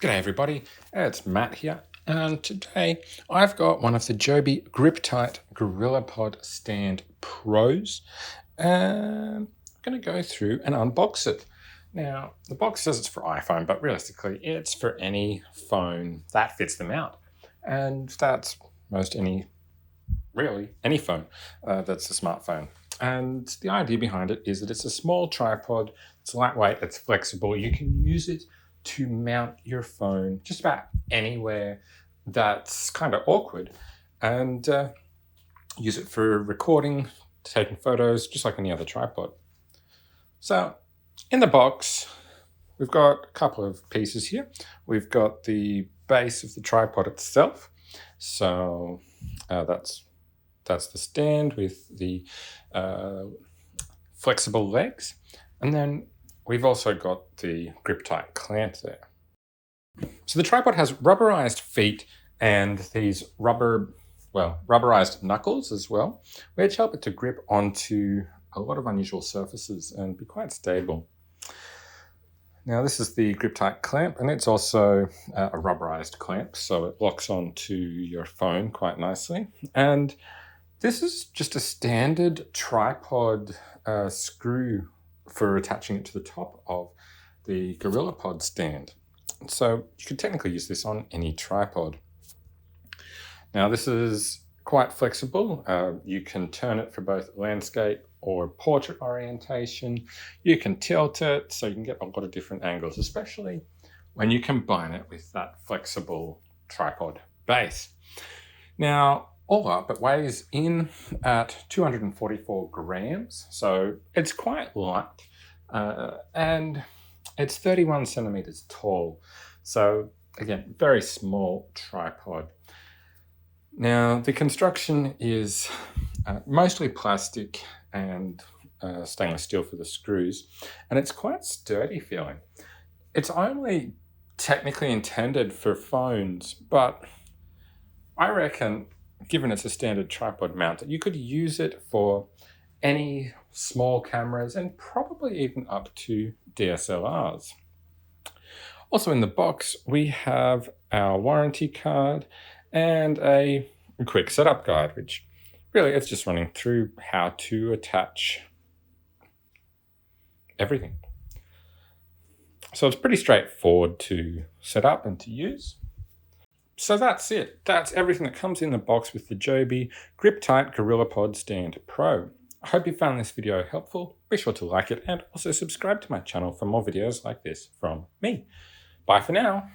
G'day everybody, it's Matt here, and today I've got one of the Joby Griptight Gorillapod Stand Pros, and I'm going to go through and unbox it. Now, the box says it's for iPhone, but realistically it's for any phone that fits them out, and that's any phone that's a smartphone. And the idea behind it is that it's a small tripod, it's lightweight, it's flexible, you can use it to mount your phone just about anywhere that's kind of awkward, and use it for recording, taking photos, just like any other tripod. So in the box, we've got a couple of pieces here. We've got the base of the tripod itself. So that's the stand with the flexible legs. And then we've also got the Griptight clamp there. So the tripod has rubberized feet and these rubberized knuckles as well, which help it to grip onto a lot of unusual surfaces and be quite stable. Now this is the Griptight clamp, and it's also a rubberized clamp, so it locks onto your phone quite nicely. And this is just a standard tripod screw for attaching it to the top of the Gorillapod stand. So you could technically use this on any tripod. Now this is quite flexible. You can turn it for both landscape or portrait orientation. You can tilt it so you can get a lot of different angles, especially when you combine it with that flexible tripod base. Now, all up, it weighs in at 244 grams, so it's quite light, and it's 31 centimeters tall. So again, very small tripod. Now, the construction is mostly plastic and stainless steel for the screws, and it's quite sturdy feeling. It's only technically intended for phones, but I reckon, given it's a standard tripod mount, you could use it for any small cameras and probably even up to DSLRs. Also in the box, we have our warranty card and a quick setup guide, which really it's just running through how to attach everything. So it's pretty straightforward to set up and to use. So that's it. That's everything that comes in the box with the Joby Griptight Gorillapod Stand Pro. I hope you found this video helpful. Be sure to like it and also subscribe to my channel for more videos like this from me. Bye for now.